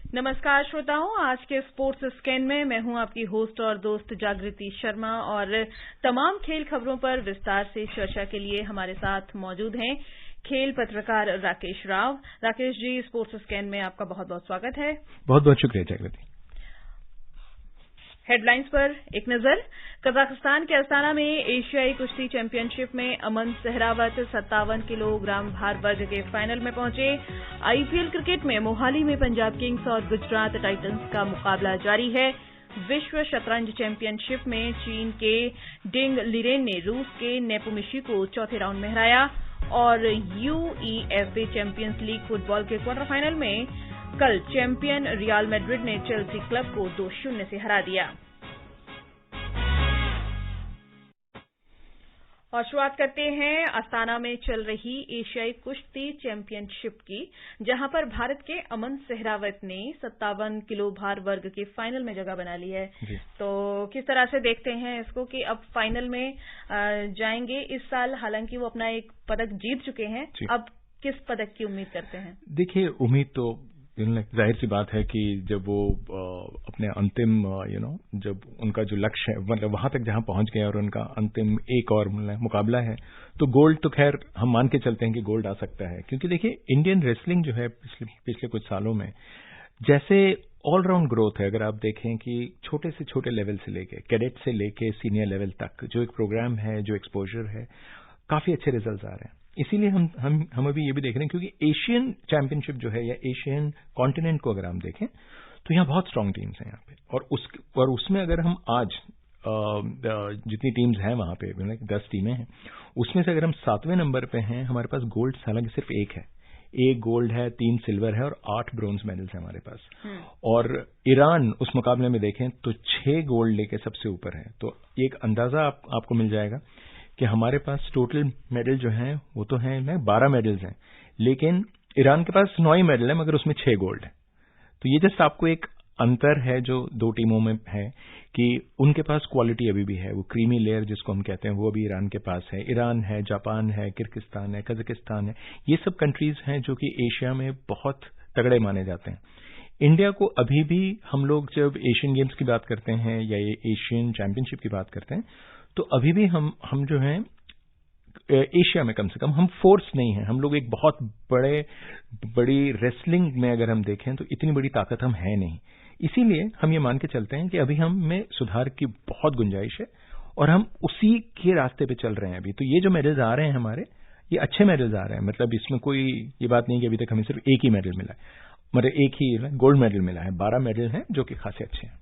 नमस्कार श्रोताओं, आज के स्पोर्ट्स स्कैन में मैं हूं आपकी होस्ट और दोस्त जागृति शर्मा और तमाम खेल खबरों पर विस्तार से चर्चा के लिए हमारे साथ मौजूद हैं खेल पत्रकार राकेश राव। राकेश जी, स्पोर्ट्स स्कैन में आपका बहुत बहुत स्वागत है। बहुत बहुत शुक्रिया जागृति। हेडलाइंस पर एक नजर। कजाकिस्तान के अस्ताना में एशियाई कुश्ती चैंपियनशिप में अमन सहरावत 57 किलोग्राम भार वर्ग के फाइनल में पहुंचे। आईपीएल क्रिकेट में मोहाली में पंजाब किंग्स और गुजरात टाइटंस का मुकाबला जारी है। विश्व शतरंज चैंपियनशिप में चीन के डिंग लिरेन ने रूस के नेपोमिशी को चौथे राउंड में हराया। और यूईएफए चैंपियंस लीग फुटबॉल के क्वार्टर फाइनल में कल चैंपियन रियल मैड्रिड ने चेल्सी क्लब को 2-0 से हरा दिया। और शुरुआत करते हैं अस्ताना में चल रही एशियाई कुश्ती चैंपियनशिप की, जहां पर भारत के अमन सहरावत ने 57 किलो भार वर्ग के फाइनल में जगह बना ली है। तो किस तरह से देखते हैं इसको कि अब फाइनल में जाएंगे इस साल? हालांकि वो अपना एक पदक जीत चुके हैं, अब किस पदक की उम्मीद करते हैं? देखिए, उम्मीद तो जाहिर सी बात है कि जब वो अपने अंतिम जब उनका जो लक्ष्य है, मतलब वहां तक जहां पहुंच गए और उनका अंतिम एक और मुकाबला है, तो गोल्ड तो खैर हम मान के चलते हैं कि गोल्ड आ सकता है। क्योंकि देखिए, इंडियन रेसलिंग जो है पिछले कुछ सालों में जैसे ऑलराउंड ग्रोथ है। अगर आप देखें कि छोटे से छोटे लेवल से लेके कैडेट से लेके सीनियर लेवल तक जो एक प्रोग्राम है, जो एक्सपोजर है, काफी अच्छे रिजल्ट आ रहे हैं। इसीलिए हम अभी ये भी देख रहे हैं, क्योंकि एशियन चैंपियनशिप जो है या एशियन कॉन्टिनेंट को अगर हम देखें तो यहाँ बहुत स्ट्रांग टीम्स हैं यहाँ पे। और उसमें अगर हम आज जितनी टीम्स हैं वहां पे 10 टीमें हैं, उसमें से अगर हम 7वें नंबर पे हैं, हमारे पास गोल्ड हालांकि सिर्फ एक है, 1 गोल्ड है, 3 सिल्वर है और 8 ब्रोंज मेडल्स हैं हमारे पास। और ईरान उस मुकाबले में देखें तो 6 गोल्ड लेके सबसे ऊपर है। तो एक अंदाजा आपको मिल जाएगा कि हमारे पास टोटल मेडल जो हैं वो तो हैं 12 मेडल्स हैं, लेकिन ईरान के पास 9 ही मेडल है, मगर उसमें 6 गोल्ड है। तो ये जस्ट आपको एक अंतर है जो दो टीमों में है कि उनके पास क्वालिटी अभी भी है। वो क्रीमी लेयर जिसको हम कहते हैं वो अभी ईरान के पास है। ईरान है, जापान है, किर्गिस्तान है, कजाकिस्तान है, ये सब कंट्रीज हैं जो कि एशिया में बहुत तगड़े माने जाते हैं। इंडिया को अभी भी हम लोग जब एशियन गेम्स की बात करते हैं या ये एशियन चैंपियनशिप की बात करते हैं, तो अभी भी हम जो हैं एशिया में कम से कम हम फोर्स नहीं है। हम लोग एक बहुत बड़ी रेसलिंग में अगर हम देखें तो इतनी बड़ी ताकत हम है नहीं। इसीलिए हम ये मान के चलते हैं कि अभी हम में सुधार की बहुत गुंजाइश है और हम उसी के रास्ते पे चल रहे हैं अभी। तो ये जो मेडल्स आ रहे हैं हमारे, ये अच्छे मेडल्स आ रहे हैं। मतलब इसमें कोई ये बात नहीं कि अभी तक हमें सिर्फ एक ही मेडल मिला है, मतलब एक ही गोल्ड मेडल मिला है। 12 मेडल हैं जो कि खासे अच्छे हैं।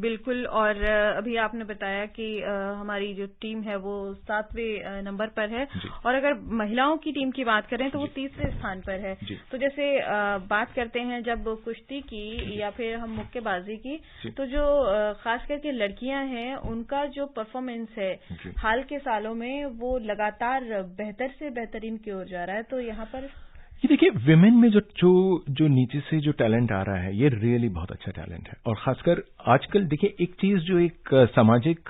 बिल्कुल। और अभी आपने बताया कि हमारी जो टीम है वो 7वें नंबर पर है, और अगर महिलाओं की टीम की बात करें तो वो 3रे स्थान पर है। तो जैसे बात करते हैं जब कुश्ती की या फिर हम मुक्केबाजी की, तो जो खास करके लड़कियां हैं उनका जो परफॉर्मेंस है हाल के सालों में वो लगातार बेहतर से बेहतरीन की ओर जा रहा है। तो यहाँ पर ये देखिए, विमेन में जो नीचे से जो टैलेंट आ रहा है, ये रियली बहुत अच्छा टैलेंट है। और खासकर आजकल देखिए एक चीज जो एक सामाजिक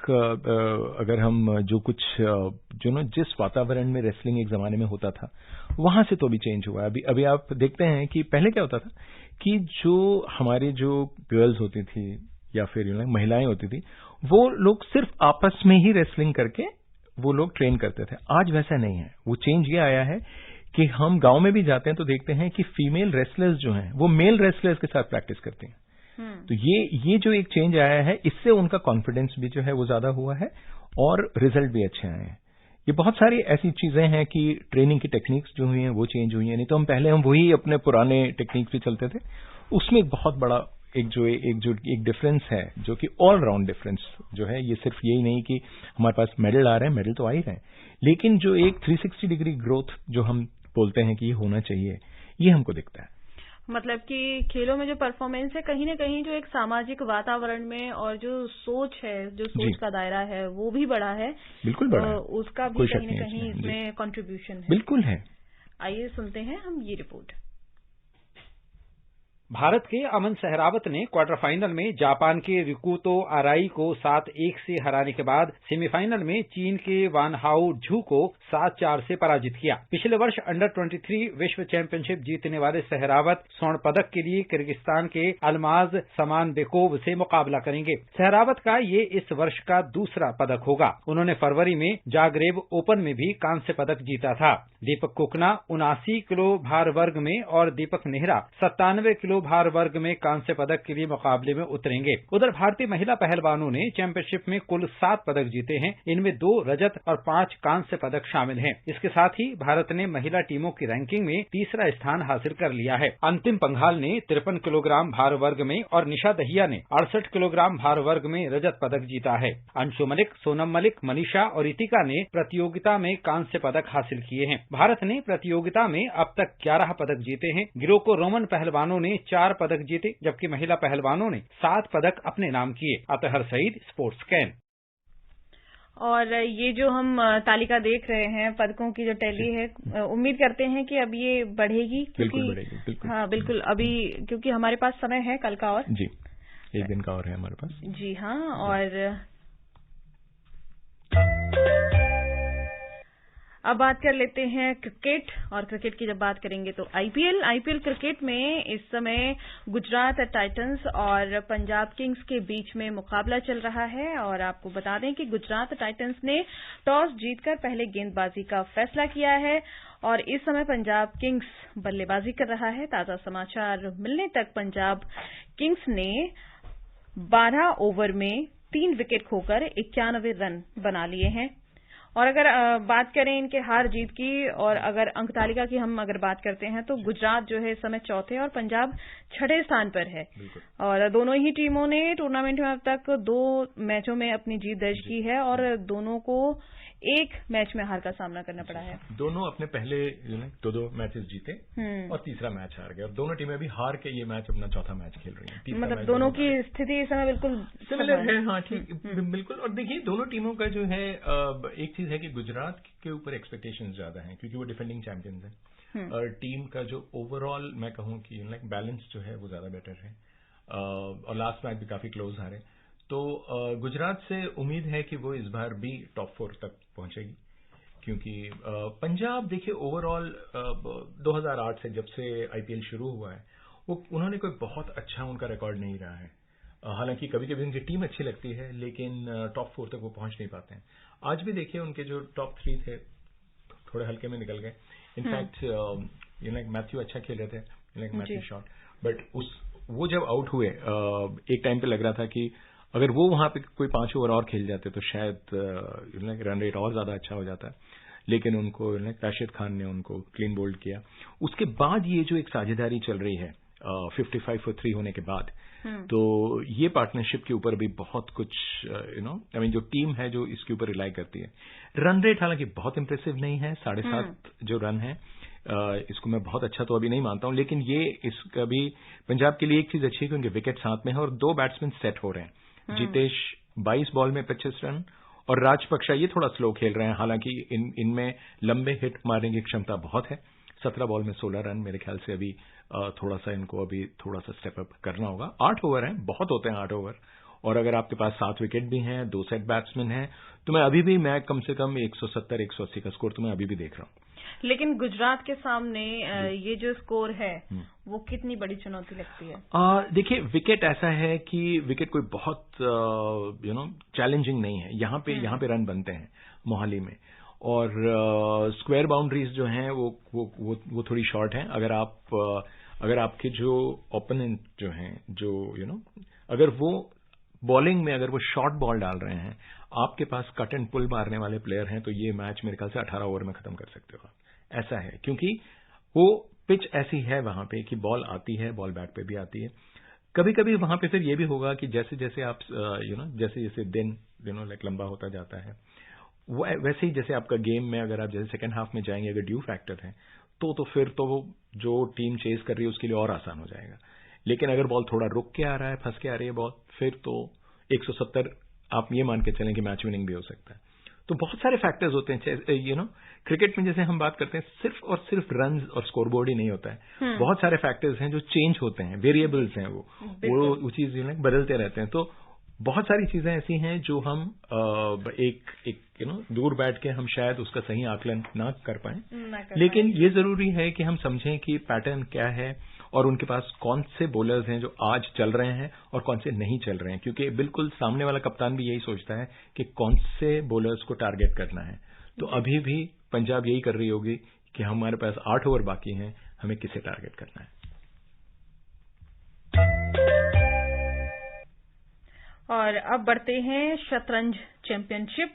अगर हम जो कुछ जिस वातावरण में रेसलिंग एक जमाने में होता था, वहां से तो अभी चेंज हुआ है। अभी आप देखते हैं कि पहले क्या होता था कि जो हमारी जो गर्ल्स होती थी या फिर महिलाएं होती थी, वो लोग सिर्फ आपस में ही रेसलिंग करके वो लोग ट्रेन करते थे। आज वैसा नहीं है। वो चेंज ये आया है कि हम गांव में भी जाते हैं तो देखते हैं कि फीमेल रेसलर्स जो हैं वो मेल रेसलर्स के साथ प्रैक्टिस करती हैं। तो ये जो एक चेंज आया है, इससे उनका कॉन्फिडेंस भी जो है वो ज्यादा हुआ है और रिजल्ट भी अच्छे आए हैं। ये बहुत सारी ऐसी चीजें हैं कि ट्रेनिंग की टेक्निक्स जो हुई हैं वो चेंज हुई हैं। नहीं तो हम वही अपने पुराने टेक्निक्स पे चलते थे। उसमें एक बहुत बड़ा एक डिफरेंस है जो कि ऑल राउंड डिफरेंस जो है। ये सिर्फ यही नहीं कि हमारे पास मेडल आ रहे हैं, मेडल तो आ ही रहे हैं, लेकिन जो एक 360 डिग्री ग्रोथ जो हम बोलते हैं कि ये होना चाहिए, ये हमको दिखता है। मतलब कि खेलों में जो परफॉर्मेंस है, कहीं ना कहीं जो एक सामाजिक वातावरण में और जो सोच है, जो सोच का दायरा है वो भी बड़ा है। बिल्कुल बड़ा है। उसका भी कहीं ना कहीं इसमें कंट्रीब्यूशन है। बिल्कुल है। आइए सुनते हैं हम ये रिपोर्ट। भारत के अमन सहरावत ने क्वार्टर फाइनल में जापान के रिकुतो अराई को 7-1 से हराने के बाद सेमीफाइनल में चीन के वान हाउ झू को 7-4 से पराजित किया। पिछले वर्ष अंडर 23 विश्व चैंपियनशिप जीतने वाले सहरावत स्वर्ण पदक के लिए किर्गिस्तान के अल्माज समानबेकोव से मुकाबला करेंगे। सहरावत का ये इस वर्ष का दूसरा पदक होगा। उन्होंने फरवरी में जागरेब ओपन में भी कांस्य पदक जीता था। दीपक कुकना 79 किलो भार वर्ग में और दीपक नेहरा 97 किलो भार वर्ग में कांस्य पदक के लिए मुकाबले में उतरेंगे। उधर भारतीय महिला पहलवानों ने चैंपियनशिप में कुल 7 पदक जीते हैं। इनमें 2 रजत और 5 कांस्य पदक शामिल हैं। इसके साथ ही भारत ने महिला टीमों की रैंकिंग में तीसरा स्थान हासिल कर लिया है। अंतिम पंघाल ने 53 किलोग्राम भार वर्ग में और निशा दहिया ने 68 किलोग्राम भार वर्ग में रजत पदक जीता है। अंशु मलिक, सोनम मलिक, मनीषा और रितिका ने प्रतियोगिता में कांस्य पदक हासिल किए हैं। भारत ने प्रतियोगिता में अब तक 11 पदक जीते हैं। ग्रीको रोमन पहलवानों ने 4 पदक जीते, जबकि महिला पहलवानों ने 7 पदक अपने नाम किए। अतहर सईद, स्पोर्ट्स कैन। और ये जो हम तालिका देख रहे हैं पदकों की जो टैली है, उम्मीद करते हैं कि अब ये बढ़ेगी, क्योंकि बिल्कुल बढ़ेगी, बिल्कुल। हाँ बिल्कुल, अभी क्योंकि हमारे पास समय है कल का और जी 1 दिन का और है हमारे पास। जी हाँ। और अब बात कर लेते हैं क्रिकेट। और क्रिकेट की जब बात करेंगे तो आईपीएल क्रिकेट में इस समय गुजरात टाइटंस और पंजाब किंग्स के बीच में मुकाबला चल रहा है। और आपको बता दें कि गुजरात टाइटंस ने टॉस जीतकर पहले गेंदबाजी का फैसला किया है और इस समय पंजाब किंग्स बल्लेबाजी कर रहा है। ताजा समाचार मिलने तक पंजाब किंग्स ने 12 ओवर में 3 विकेट खोकर 91 रन बना लिए हैं। और अगर बात करें इनके हार जीत की और अगर अंक तालिका की हम अगर बात करते हैं तो गुजरात जो है इस समय 4थे और पंजाब 6ठे स्थान पर है। और दोनों ही टीमों ने टूर्नामेंट में अब तक 2 मैचों में अपनी जीत दर्ज की है और दोनों को 1 मैच में हार का सामना करना पड़ा है। दोनों अपने पहले 2 मैचेस जीते और तीसरा मैच हार गए और दोनों टीमें अभी हार के ये मैच अपना चौथा मैच खेल रही हैं। मतलब दोनों की स्थिति इस समय बिल्कुल सिमिलर है। हाँ ठीक, बिल्कुल। और देखिए दोनों टीमों का जो है एक चीज है कि गुजरात के ऊपर एक्सपेक्टेशंस ज्यादा हैं क्योंकि वो डिफेंडिंग चैंपियंस हैं और टीम का जो ओवरऑल मैं कहूँ कि बैलेंस जो है वो ज्यादा बेटर है और लास्ट मैच भी काफी क्लोज हारे। तो गुजरात से उम्मीद है कि वो इस बार भी टॉप 4 तक पहुंचेगी क्योंकि पंजाब देखिए ओवरऑल 2008 से जब से आईपीएल शुरू हुआ है वो उन्होंने कोई बहुत अच्छा उनका रिकॉर्ड नहीं रहा है। हालांकि कभी कभी उनकी टीम अच्छी लगती है लेकिन टॉप 4 तक वो पहुंच नहीं पाते हैं। आज भी देखिए उनके जो टॉप 3 थे थोड़े हल्के में निकल गए। इनफैक्ट मैथ्यू अच्छा खेल रहे थे, मैथ्यू शॉट, बट वो जब आउट हुए एक टाइम पे लग रहा था कि अगर वो वहां पे कोई 5 ओवर और खेल जाते तो शायद रन रेट और ज्यादा अच्छा हो जाता। लेकिन उनको राशिद खान ने उनको क्लीन बोल्ड किया। उसके बाद ये जो एक साझेदारी चल रही है 55 for 3 होने के बाद, तो ये पार्टनरशिप के ऊपर भी बहुत कुछ जो टीम है जो इसके ऊपर रिलाई करती है। रन रेट हालांकि बहुत इंप्रेसिव नहीं है, 7.5 जो रन है इसको मैं बहुत अच्छा तो अभी नहीं मानता हूं, लेकिन ये इसका भी पंजाब के लिए एक चीज अच्छी है कि उनके विकेट साथ में है और 2 बैट्समैन सेट हो रहे हैं। जितेश 22 बॉल में 25 रन और राजपक्षा ये थोड़ा स्लो खेल रहे हैं। हालांकि इनमें लंबे हिट मारने की क्षमता बहुत है। 17 बॉल में 16 रन, मेरे ख्याल से अभी थोड़ा सा इनको अभी थोड़ा सा स्टेप अप करना होगा। 8 ओवर हैं, बहुत होते हैं 8 ओवर, और अगर आपके पास 7 विकेट भी हैं, 2 सेट बैट्समैन हैं, तो मैं कम से कम 170-180 का स्कोर तो मैं अभी भी देख रहा हूं। लेकिन गुजरात के सामने ये जो स्कोर है वो कितनी बड़ी चुनौती लगती है? देखिए विकेट ऐसा है कि विकेट कोई बहुत चैलेंजिंग नहीं है। यहाँ पे रन बनते हैं मोहाली में, और स्क्वायर बाउंड्रीज जो हैं वो थोड़ी शॉर्ट हैं। अगर आपके जो ओपोनेंट जो हैं अगर वो बॉलिंग में अगर वो शॉर्ट बॉल डाल रहे हैं, आपके पास कट एंड पुल मारने वाले प्लेयर हैं, तो ये मैच मेरे ख्याल से 18 ओवर में खत्म कर सकते हो। ऐसा है क्योंकि वो पिच ऐसी है वहां पे कि बॉल आती है, बॉल बैट पे भी आती है। कभी कभी वहां पे फिर ये भी होगा कि जैसे जैसे आप जैसे दिन लंबा होता जाता है, वैसे ही जैसे आपका गेम में अगर आप जैसे सेकंड हाफ में जाएंगे, अगर ड्यू फैक्टर है तो फिर तो वो जो टीम चेज कर रही है उसके लिए और आसान हो जाएगा। लेकिन अगर बॉल थोड़ा रुक के आ रहा है, फंस के आ रही है बॉल, फिर तो 170 आप ये मान के चलें कि मैच विनिंग भी हो सकता है। तो बहुत सारे फैक्टर्स होते हैं, क्रिकेट में जैसे हम बात करते हैं सिर्फ और सिर्फ रन और स्कोरबोर्ड ही नहीं होता है, बहुत सारे फैक्टर्स हैं जो चेंज होते हैं, वेरिएबल्स हैं, वो चीज बदलते रहते हैं। तो बहुत सारी चीजें ऐसी हैं जो हम एक दूर बैठ के हम शायद उसका सही आकलन ना कर पाए, लेकिन ये जरूरी है कि हम समझें कि पैटर्न क्या है और उनके पास कौन से बॉलर्स हैं जो आज चल रहे हैं और कौन से नहीं चल रहे हैं, क्योंकि बिल्कुल सामने वाला कप्तान भी यही सोचता है कि कौन से बॉलर्स को टारगेट करना है। तो अभी भी पंजाब यही कर रही होगी कि हमारे पास 8 ओवर बाकी हैं, हमें किसे टारगेट करना है। और अब बढ़ते हैं शतरंज चैंपियनशिप।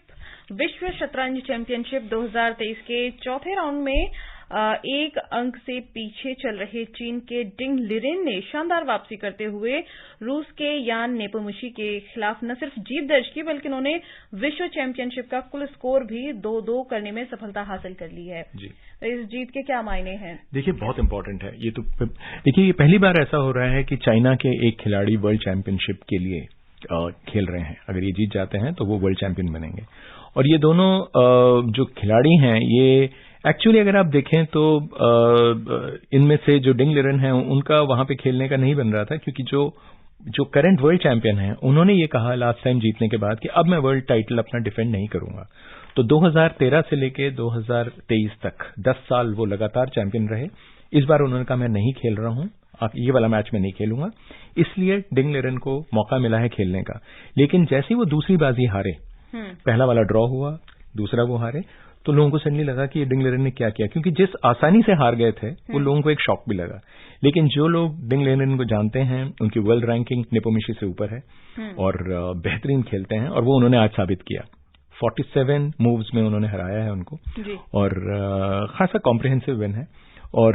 विश्व शतरंज चैंपियनशिप 2023 के चौथे राउंड में एक अंक से पीछे चल रहे चीन के डिंग लिरेन ने शानदार वापसी करते हुए रूस के यान नेपोमुशी के खिलाफ न सिर्फ जीत दर्ज की, बल्कि उन्होंने विश्व चैंपियनशिप का कुल स्कोर भी 2-2 करने में सफलता हासिल कर ली है। जी, इस जीत के क्या मायने हैं? देखिए, बहुत इंपॉर्टेंट है ये तो। देखिए, ये पहली बार ऐसा हो रहा है कि चाइना के एक खिलाड़ी वर्ल्ड चैंपियनशिप के लिए खेल रहे हैं। अगर ये जीत जाते हैं तो वो वर्ल्ड चैंपियन बनेंगे। और ये दोनों जो खिलाड़ी हैं, ये एक्चुअली अगर आप देखें तो इनमें से जो डिंग लिरेन है उनका वहां पे खेलने का नहीं बन रहा था, क्योंकि जो करंट वर्ल्ड चैंपियन है उन्होंने ये कहा लास्ट टाइम जीतने के बाद कि अब मैं वर्ल्ड टाइटल अपना डिफेंड नहीं करूंगा। तो 2013 से लेके 2023 तक 10 साल वो लगातार चैंपियन रहे। इस बार उन्होंने कहा मैं नहीं खेल रहा हूं, ये वाला मैच में नहीं खेलूंगा, इसलिए डिंग लिरेन को मौका मिला है खेलने का। लेकिन जैसे ही वो दूसरी बाजी हारे, पहला वाला ड्रॉ हुआ, दूसरा वो हारे, तो लोगों को सडनली लगा कि ये डिंग लिरेन ने क्या किया, क्योंकि जिस आसानी से हार गए थे वो लोगों को एक शॉक भी लगा। लेकिन जो लोग डिंग लिरेन को जानते हैं, उनकी वर्ल्ड रैंकिंग नेपोमुशी से ऊपर है और बेहतरीन खेलते हैं, और वो उन्होंने आज साबित किया। 47 मूव्स में उन्होंने हराया है उनको, और खासा कॉम्प्रिहेंसिव विन है। और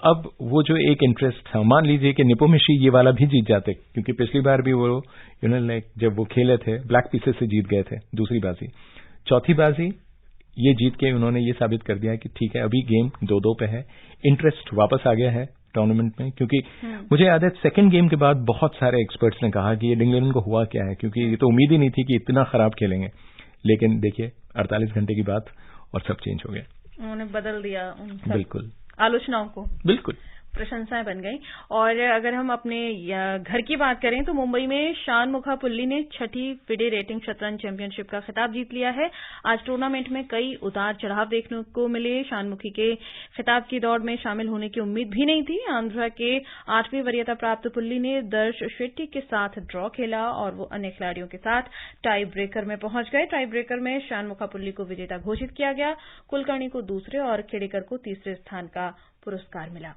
अब वो जो एक इंटरेस्ट था, मान लीजिए कि नेपोमुशी ये वाला भी जीत जाते, क्योंकि पिछली बार भी वो जब वो खेले थे ब्लैक पीसेस से जीत गए थे दूसरी बाजी। चौथी बाजी ये जीत के उन्होंने ये साबित कर दिया कि ठीक है, अभी गेम 2-2 पे है, इंटरेस्ट वापस आ गया है टूर्नामेंट में। क्योंकि मुझे याद है सेकंड गेम के बाद बहुत सारे एक्सपर्ट्स ने कहा कि ये डिंग लिरेन को हुआ क्या है, क्योंकि ये तो उम्मीद ही नहीं थी कि इतना खराब खेलेंगे। लेकिन देखिए 48 घंटे की बात और सब चेंज हो गया, उन्होंने बदल दिया उन सब बिल्कुल आलोचनाओं को, बिल्कुल प्रशंसाएं बन गई। और अगर हम अपने घर की बात करें तो मुंबई में शानमुखापुल्ली ने 6ठी फिडे रेटिंग शतरंज चैंपियनशिप का खिताब जीत लिया है। आज टूर्नामेंट में कई उतार चढ़ाव देखने को मिले। शानमुखी के खिताब की दौड़ में शामिल होने की उम्मीद भी नहीं थी। आंध्रा के 8वीं वरीयता प्राप्त पुल्ली ने दर्श शेट्टी के साथ ड्रॉ खेला और वो अन्य खिलाड़ियों के साथ टाई ब्रेकर में पहुंच गए। टाई ब्रेकर में शानमुखापुल्ली को विजेता घोषित किया गया। कुलकर्णी को दूसरे और खेड़ेकर को तीसरे स्थान का पुरस्कार मिला।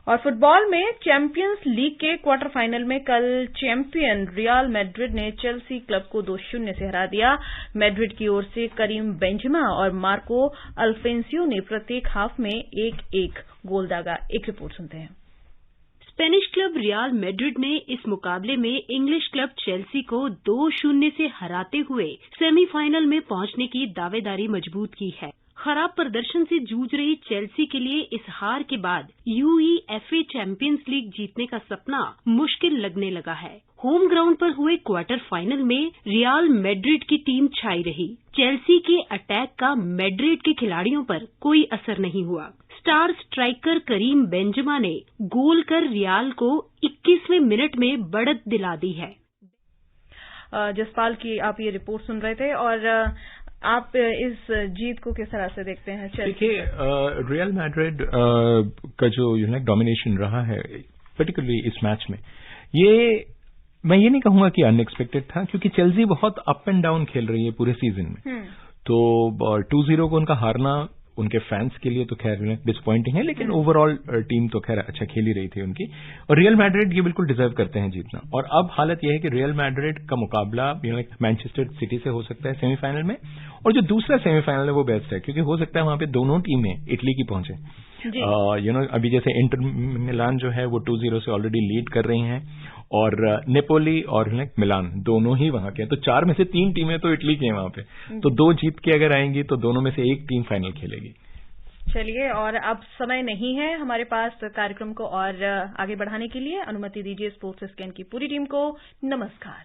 और फुटबॉल में चैंपियंस लीग के क्वार्टर फाइनल में कल चैंपियन रियल मैड्रिड ने चेल्सी क्लब को 2-0 से हरा दिया। मैड्रिड की ओर से करीम बेंजेमा और मार्को अल्फेंसियो ने प्रत्येक हाफ में 1-1 गोल दागा। एक रिपोर्ट सुनते हैं। स्पेनिश क्लब रियल मैड्रिड ने इस मुकाबले में इंग्लिश क्लब चेल्सी को 2-0 से हराते हुए सेमीफाइनल में पहुंचने की दावेदारी मजबूत की है। खराब प्रदर्शन से जूझ रही चेल्सी के लिए इस हार के बाद यूईएफए चैंपियंस लीग जीतने का सपना मुश्किल लगने लगा है। होम ग्राउंड पर हुए क्वार्टर फाइनल में रियल मैड्रिड की टीम छाई रही। चेल्सी के अटैक का मैड्रिड के खिलाड़ियों पर कोई असर नहीं हुआ। स्टार स्ट्राइकर करीम बेंजेमा ने गोल कर रियल को 21वें मिनट में बढ़त दिला दी है। जसपाल की आप ये रिपोर्ट सुन रहे थे, और आप इस जीत को किस तरह से देखते हैं? देखिए, रियल मैड्रिड का जो डोमिनेशन रहा है पर्टिकुलरली इस मैच में, ये मैं ये नहीं कहूंगा कि अनएक्सपेक्टेड था, क्योंकि चेल्सी बहुत अप एंड डाउन खेल रही है पूरे सीजन में। तो 2-0 को उनका हारना उनके फैंस के लिए तो खैर डिसअपॉइंटिंग है, लेकिन ओवरऑल टीम तो खैर अच्छा खेल ही रही थी उनकी। और रियल मैड्रिड ये बिल्कुल डिजर्व करते हैं जीतना। और अब हालत यह है कि रियल मैड्रिड का मुकाबला मैनचेस्टर सिटी से हो सकता है सेमीफाइनल में, और जो दूसरा सेमीफाइनल है वो बेस्ट है, क्योंकि हो सकता है वहां पे दोनों टीमें इटली की पहुंचे। अभी जैसे इंटर मिलान जो है वो 2-0 से ऑलरेडी लीड कर रही हैं, और नेपोली और मिलान दोनों ही वहां के हैं। तो 4 में से 3 टीमें तो इटली की हैं वहां पे। तो 2 जीत के अगर आएंगी तो दोनों में से एक टीम फाइनल खेलेगी। चलिए, और अब समय नहीं है हमारे पास कार्यक्रम को और आगे बढ़ाने के लिए। अनुमति दीजिए स्पोर्ट्स स्कैन की पूरी टीम को नमस्कार।